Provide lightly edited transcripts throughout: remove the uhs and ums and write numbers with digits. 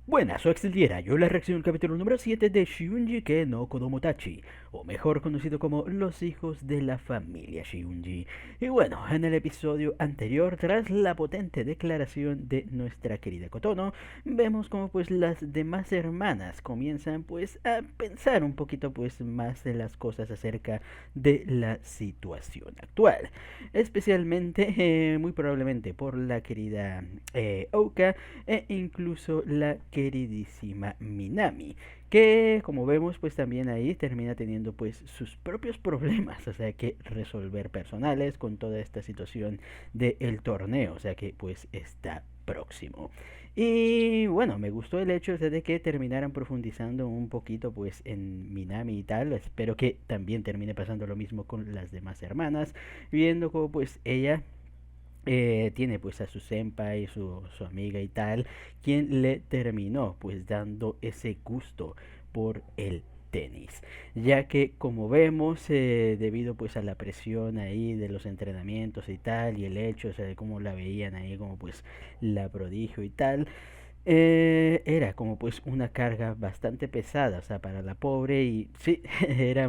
Buenas, soy Axel Diera. Yo la reacción al capítulo número 7 de Shiunji ke no Kodomotachi, o mejor conocido como Los hijos de la familia Shiunji. Y bueno, en el episodio anterior, tras la potente declaración de nuestra querida Kotono, vemos como pues las demás hermanas comienzan pues a pensar un poquito pues más de las cosas acerca de la situación actual. Especialmente, muy probablemente por la querida Ouka e incluso la queridísima Minami, que como vemos pues también ahí termina teniendo pues sus propios problemas, o sea que resolver personales con toda esta situación del torneo, o sea que pues está próximo. Y bueno, me gustó el hecho de que terminaran profundizando un poquito pues en Minami y tal. Espero que también termine pasando lo mismo con las demás hermanas, viendo como pues ella tiene pues a su senpai, su amiga y tal, quien le terminó pues dando ese gusto por el tenis, ya que como vemos, debido pues a la presión ahí de los entrenamientos y tal, y el hecho, o sea, de cómo la veían ahí como pues la prodigio y tal, era como pues una carga bastante pesada, o sea, para la pobre y sí, era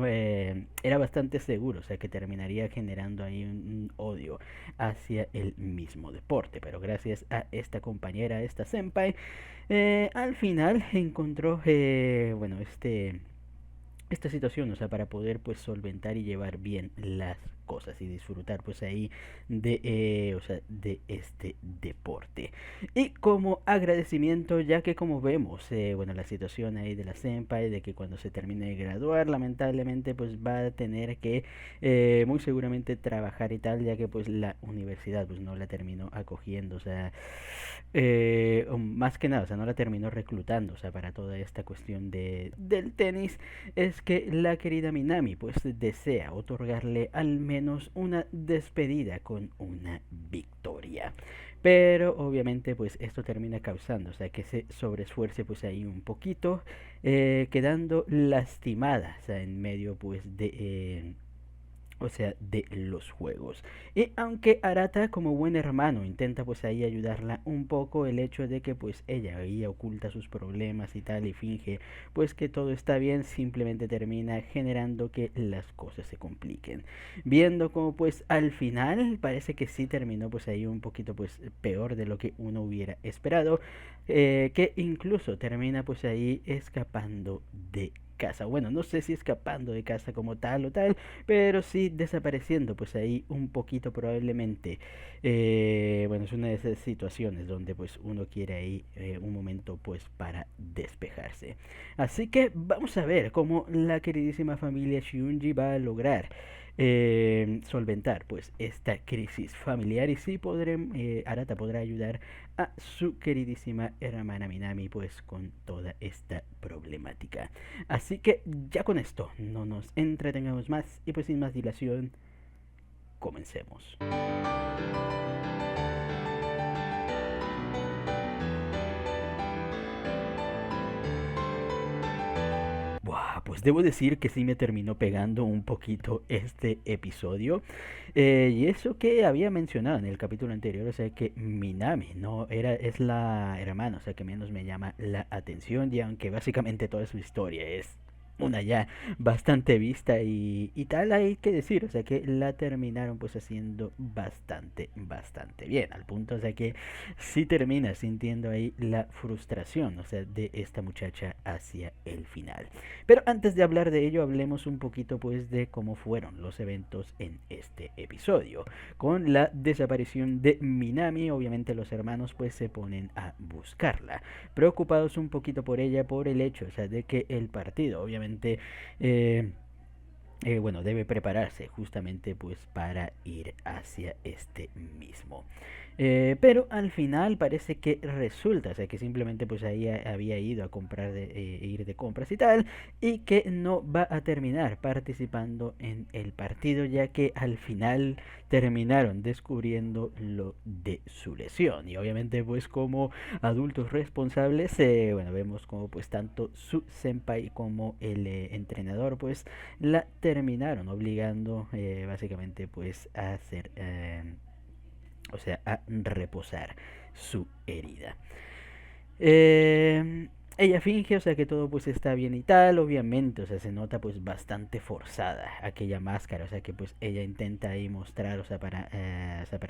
bastante seguro, o sea, que terminaría generando ahí un odio hacia el mismo deporte, pero gracias a esta compañera, a esta senpai, al final encontró, bueno, esta situación, o sea, para poder pues solventar y llevar bien las cosas y disfrutar pues ahí de, o sea, de este deporte. Y como agradecimiento, ya que como vemos, bueno, la situación ahí de la senpai, de que cuando se termine de graduar, lamentablemente pues va a tener que muy seguramente trabajar y tal, ya que pues la universidad pues no la terminó acogiendo, o sea, o más que nada, o sea, no la terminó reclutando, o sea, para toda esta cuestión del tenis, es que la querida Minami pues desea otorgarle al menos una despedida con una victoria. Pero obviamente pues esto termina causando, o sea, que se sobreesfuerce pues ahí un poquito, quedando lastimada, o sea, en medio pues de... o sea, de los juegos. Y aunque Arata como buen hermano intenta pues ahí ayudarla un poco, el hecho de que pues ella ahí oculta sus problemas y tal y finge pues que todo está bien, simplemente termina generando que las cosas se compliquen. Viendo como pues al final parece que sí terminó pues ahí un poquito pues peor de lo que uno hubiera esperado, que incluso termina pues ahí escapando de casa. Bueno, no sé si escapando de casa como tal o tal, pero sí desapareciendo pues ahí un poquito probablemente. Bueno, es una de esas situaciones donde pues uno quiere ahí un momento pues para despejarse. Así que vamos a ver cómo la queridísima familia Shiunji va a lograr solventar pues esta crisis familiar y si Arata podrá ayudar a su queridísima hermana Minami pues con toda esta problemática. Así que ya con esto no nos entretengamos más y pues sin más dilación, comencemos. Buah, pues debo decir que sí me terminó pegando un poquito este episodio. Y eso que había mencionado en el capítulo anterior, o sea que Minami no era, es la hermana, o sea que menos me llama la atención, y aunque básicamente toda su historia es una ya bastante vista y tal, hay que decir, o sea que la terminaron pues haciendo bastante bien, al punto, o sea que sí termina sintiendo ahí la frustración, o sea, de esta muchacha hacia el final. Pero antes de hablar de ello, hablemos un poquito pues de cómo fueron los eventos en este episodio. Con la desaparición de Minami, obviamente los hermanos pues se ponen a buscarla, preocupados un poquito por ella por el hecho, o sea, de que el partido obviamente bueno, debe prepararse justamente pues para ir hacia este mismo. Pero al final parece que resulta, o sea, que simplemente pues ahí había ido a comprar, ir de compras y tal, y que no va a terminar participando en el partido, ya que al final terminaron descubriendo lo de su lesión. Y obviamente pues como adultos responsables, bueno, vemos como pues tanto su senpai como el entrenador pues la terminaron obligando básicamente pues a hacer, o sea, a reposar su herida. ella finge, o sea, que todo pues está bien y tal, obviamente, o sea, se nota pues bastante forzada aquella máscara, o sea, que pues ella intenta ahí mostrar, o sea, para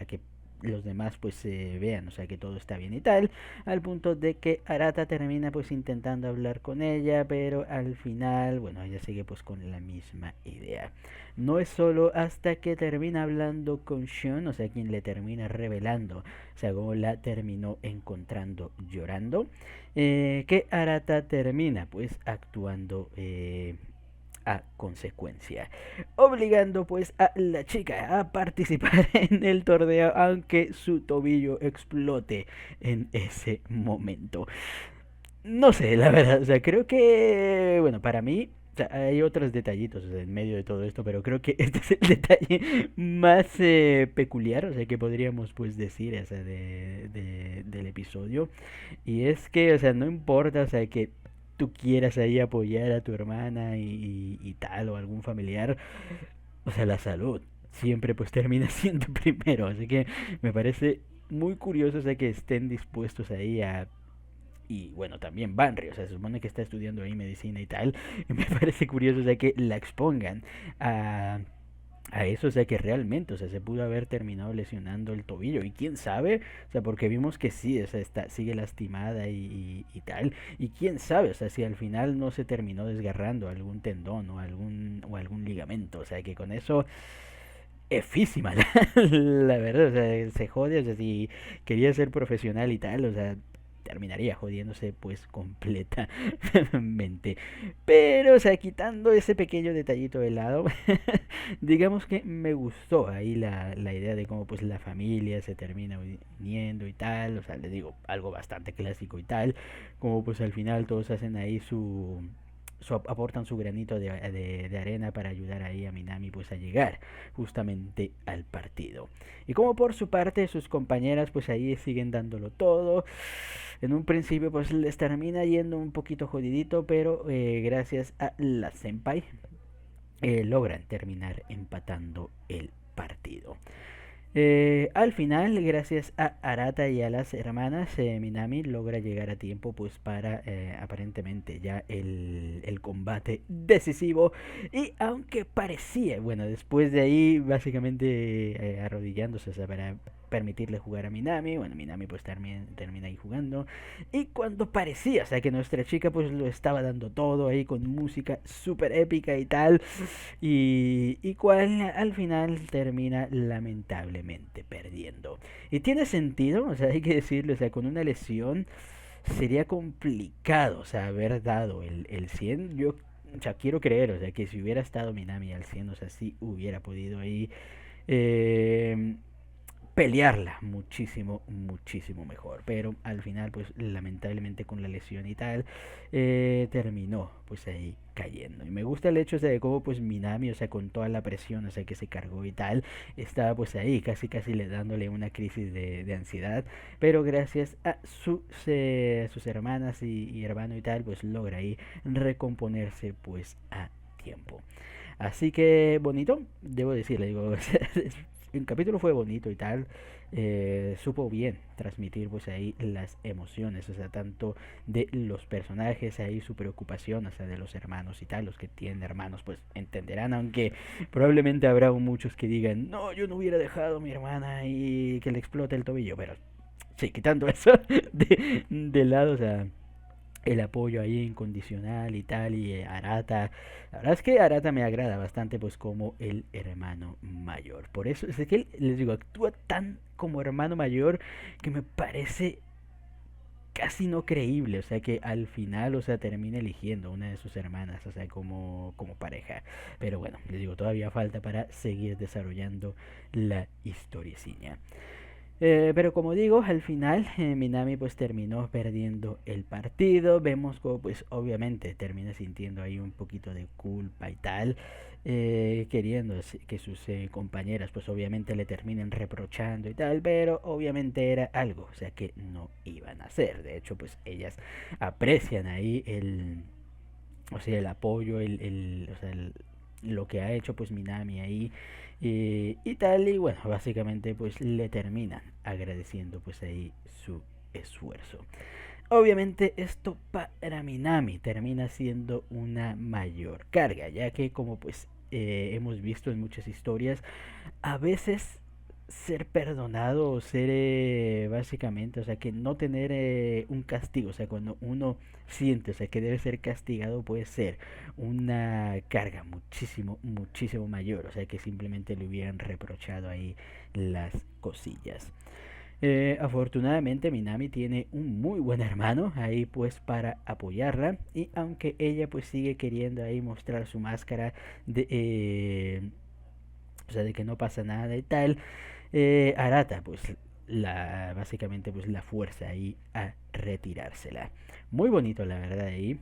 que los demás pues vean, o sea, que todo está bien y tal, al punto de que Arata termina pues intentando hablar con ella, pero al final, bueno, ella sigue pues con la misma idea. No es solo hasta que termina hablando con Shun, o sea, quien le termina revelando, o sea, cómo la terminó encontrando llorando, que Arata termina pues actuando a consecuencia, obligando pues a la chica a participar en el torneo aunque su tobillo explote en ese momento. No sé, la verdad, o sea, creo que, bueno, para mí, o sea, hay otros detallitos, o sea, en medio de todo esto, pero creo que este es el detalle más peculiar, o sea, que podríamos pues decir, o sea, del episodio. Y es que, o sea, no importa, o sea, que tú quieras ahí apoyar a tu hermana y tal, o algún familiar, o sea, la salud siempre pues termina siendo primero. Así que me parece muy curioso, o sea, que estén dispuestos ahí a... Y bueno, también Banry, o sea, se supone que está estudiando ahí medicina y tal. Y me parece curioso, o sea, que la expongan a eso, o sea que realmente, o sea, se pudo haber terminado lesionando el tobillo y quién sabe, o sea, porque vimos que sí, o sea, sigue lastimada y tal, y quién sabe, o sea, si al final no se terminó desgarrando algún tendón o algún ligamento, o sea, que con eso efísima, la verdad, o sea, se jode, o sea, si quería ser profesional y tal, o sea, terminaría jodiéndose pues completamente. Pero, o sea, quitando ese pequeño detallito de lado, digamos que me gustó ahí la idea de cómo pues la familia se termina uniendo y tal, o sea, les digo, algo bastante clásico y tal, como pues al final todos hacen ahí aportan su granito de arena para ayudar ahí a Minami pues a llegar justamente al partido. Y como por su parte sus compañeras pues ahí siguen dándolo todo. En un principio pues les termina yendo un poquito jodidito, pero gracias a la senpai logran terminar empatando el partido. Al final, gracias a Arata y a las hermanas, Minami logra llegar a tiempo pues para aparentemente ya el combate decisivo. Y aunque parecía, bueno, después de ahí básicamente arrodillándose, o sea, para permitirle jugar a Minami, bueno, Minami pues termina ahí jugando. Y cuando parecía, o sea, que nuestra chica pues lo estaba dando todo ahí con música súper épica y tal, y cual al final termina lamentablemente perdiendo. Y tiene sentido, o sea, hay que decirlo, o sea, con una lesión sería complicado, o sea, haber dado el 100. Yo, o sea, quiero creer, o sea, que si hubiera estado Minami al 100, o sea, sí hubiera podido ahí eh, pelearla muchísimo, muchísimo mejor. Pero al final, pues lamentablemente con la lesión y tal, terminó pues ahí cayendo. Y me gusta el hecho, o sea, de cómo pues Minami, o sea, con toda la presión, o sea, que se cargó y tal, estaba pues ahí casi casi le dándole una crisis de ansiedad. Pero gracias a sus hermanas y hermano y tal, pues logra ahí recomponerse pues a tiempo. Así que bonito, debo decirle, digo, el capítulo fue bonito y tal, supo bien transmitir pues ahí las emociones, o sea, tanto de los personajes, ahí su preocupación, o sea, de los hermanos y tal, los que tienen hermanos pues entenderán, aunque probablemente habrá muchos que digan, no, yo no hubiera dejado a mi hermana y que le explote el tobillo, pero sí, quitando eso de lado, o sea, el apoyo ahí incondicional y tal, y Arata, la verdad es que Arata me agrada bastante pues como el hermano mayor, por eso es que él, les digo, actúa tan como hermano mayor que me parece casi no creíble, o sea que al final, o sea, termina eligiendo a una de sus hermanas, o sea, como pareja, pero bueno, les digo, todavía falta para seguir desarrollando la historiecilla. Pero como digo, al final Minami pues terminó perdiendo el partido. Vemos como pues obviamente termina sintiendo ahí un poquito de culpa y tal. Queriendo que sus compañeras pues obviamente le terminen reprochando y tal. Pero obviamente era algo, o sea que no iban a hacer. De hecho pues ellas aprecian ahí o sea, el apoyo, o sea, lo que ha hecho pues Minami ahí y tal, y bueno, básicamente pues le terminan agradeciendo pues ahí su esfuerzo. Obviamente esto para Minami termina siendo una mayor carga, ya que como pues hemos visto en muchas historias, a veces ser perdonado o ser básicamente, o sea, que no tener un castigo, o sea, cuando uno siente, o sea, que debe ser castigado puede ser una carga muchísimo, muchísimo mayor, o sea, que simplemente le hubieran reprochado ahí las cosillas. Afortunadamente Minami tiene un muy buen hermano ahí pues para apoyarla y aunque ella pues sigue queriendo ahí mostrar su máscara de, o sea, de que no pasa nada y tal, Arata pues básicamente pues la fuerza ahí a retirársela. Muy bonito la verdad ahí.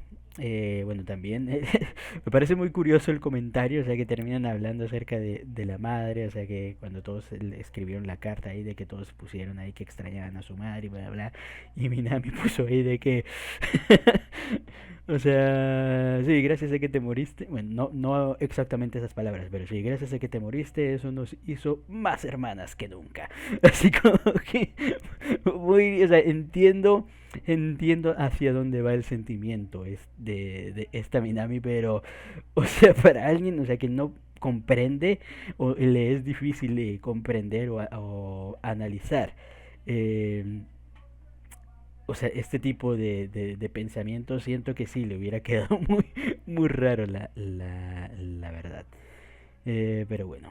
Bueno, también me parece muy curioso el comentario, o sea, que terminan hablando acerca de la madre, o sea, que cuando todos le escribieron la carta ahí de que todos pusieron ahí que extrañaban a su madre y bla, bla, bla, y Minami puso ahí de que o sea, sí, gracias a que te moriste. Bueno, no exactamente esas palabras, pero sí, gracias a que te moriste, eso nos hizo más hermanas que nunca. Así como que muy, o sea, entiendo hacia dónde va el sentimiento de esta Minami, pero, o sea, para alguien, o sea, que no comprende o le es difícil comprender o analizar. eh, o sea, este tipo de pensamiento siento que sí le hubiera quedado muy raro la verdad. Pero bueno,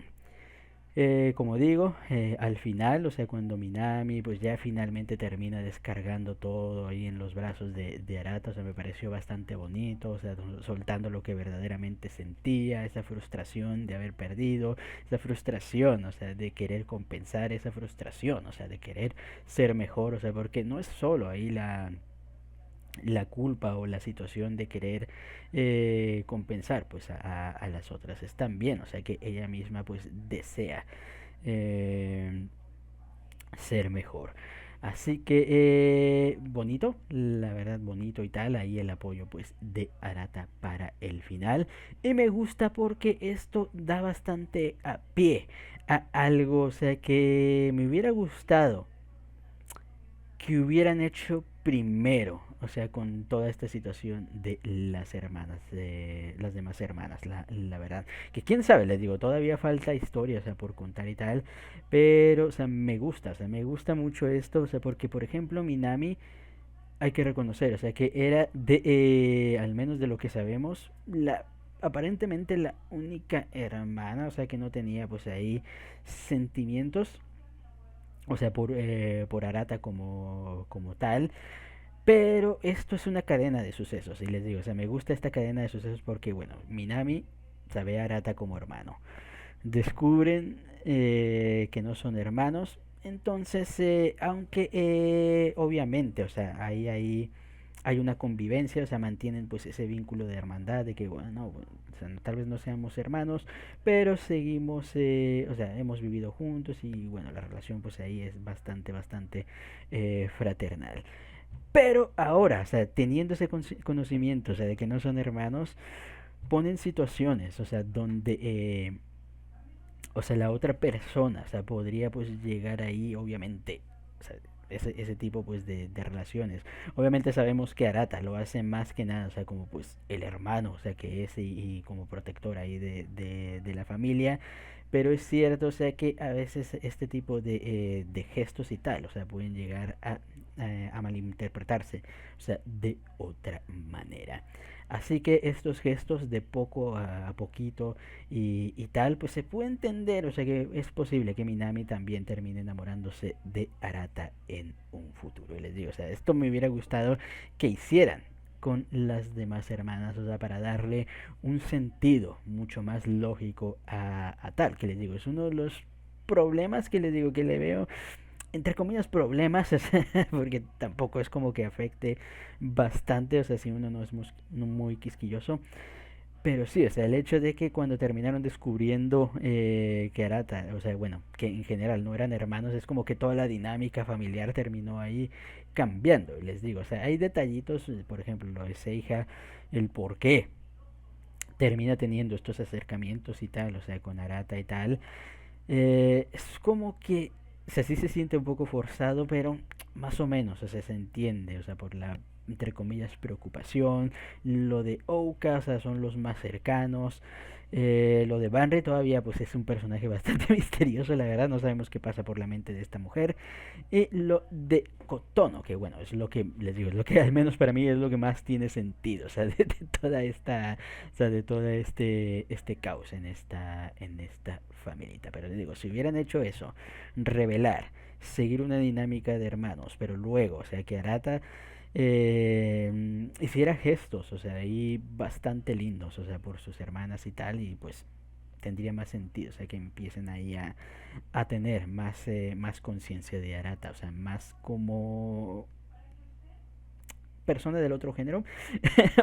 como digo, al final, o sea, cuando Minami pues ya finalmente termina descargando todo ahí en los brazos de Arata, o sea, me pareció bastante bonito, o sea, soltando lo que verdaderamente sentía, esa frustración de haber perdido, esa frustración, o sea, de querer compensar esa frustración, o sea, de querer ser mejor, o sea, porque no es solo ahí la culpa o la situación de querer compensar pues a las otras es también, o sea que ella misma pues desea eh, ser mejor. Así que bonito, la verdad bonito y tal, ahí el apoyo pues de Arata para el final. Y me gusta porque esto da bastante a pie a algo, o sea que me hubiera gustado que hubieran hecho primero, o sea, con toda esta situación de las hermanas, de las demás hermanas, la verdad. Que quién sabe, les digo, todavía falta historia, o sea, por contar y tal, pero, o sea, me gusta mucho esto, o sea, porque, por ejemplo, Minami, hay que reconocer, o sea, que era al menos de lo que sabemos, aparentemente la única hermana, o sea, que no tenía, pues, ahí sentimientos, o sea, por Arata como tal. Pero esto es una cadena de sucesos, y les digo, o sea, me gusta esta cadena de sucesos porque, bueno, Minami sabe a Arata como hermano. Descubren que no son hermanos, entonces, aunque obviamente, o sea, ahí hay una convivencia, o sea, mantienen pues ese vínculo de hermandad, de que, bueno, no, bueno, o sea, tal vez no seamos hermanos, pero seguimos, o sea, hemos vivido juntos y, bueno, la relación pues ahí es bastante fraternal. Pero ahora, o sea, teniendo ese conocimiento, o sea, de que no son hermanos, ponen situaciones, o sea, donde, o sea, la otra persona, o sea, podría pues llegar ahí, obviamente, o sea, ese tipo pues de relaciones. Obviamente sabemos que Arata lo hace más que nada, o sea, como pues el hermano, o sea, que es y como protector ahí de la familia. Pero es cierto, o sea, que a veces este tipo de gestos y tal, o sea, pueden llegar a malinterpretarse, o sea, de otra manera. Así que estos gestos de poco a poquito y tal, pues se puede entender, o sea que es posible que Minami también termine enamorándose de Arata en un futuro. Y les digo, o sea, esto me hubiera gustado que hicieran con las demás hermanas, o sea, para darle un sentido mucho más lógico a tal, que les digo, es uno de los problemas que les digo que le veo entre comillas problemas, porque tampoco es como que afecte bastante, o sea, si uno no es muy quisquilloso, pero sí, o sea, el hecho de que cuando terminaron descubriendo que Arata, o sea, bueno, que en general no eran hermanos, es como que toda la dinámica familiar terminó ahí cambiando, les digo, o sea, hay detallitos, por ejemplo, lo de Seija, el por qué termina teniendo estos acercamientos y tal, o sea, con Arata y tal, es como que, o sea, sí se siente un poco forzado, pero más o menos, o sea, se entiende, o sea, por la, entre comillas, preocupación. Lo de Ouka, o sea, son los más cercanos. Lo de Banry todavía pues es un personaje bastante misterioso, la verdad, no sabemos qué pasa por la mente de esta mujer. Y lo de Kotono, que bueno, es lo que les digo, es lo que al menos para mí es lo que más tiene sentido, o sea, de toda esta, o sea, de todo este caos en esta familita. Pero les digo, si hubieran hecho eso, revelar, seguir una dinámica de hermanos, pero luego, o sea, que Arata hiciera gestos, o sea, ahí bastante lindos, o sea, por sus hermanas y tal, y pues tendría más sentido, o sea, que empiecen ahí a tener más conciencia de Arata, o sea, más como persona del otro género,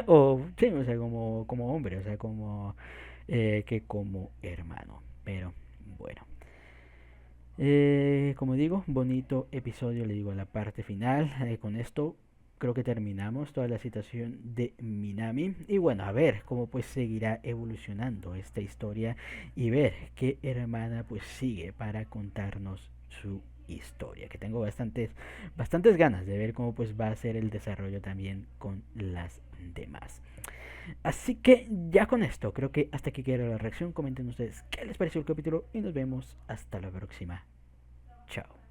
o sí, o sea, como hombre, o sea, que como hermano. Pero bueno, como digo, bonito episodio, le digo, a la parte final. Con esto creo que terminamos toda la situación de Minami. Y bueno, a ver cómo pues seguirá evolucionando esta historia y ver qué hermana pues sigue para contarnos su historia. Que tengo bastantes ganas de ver cómo pues va a ser el desarrollo también con las demás. Así que ya con esto, creo que hasta aquí queda la reacción. Comenten ustedes qué les pareció el capítulo y nos vemos hasta la próxima. Chao.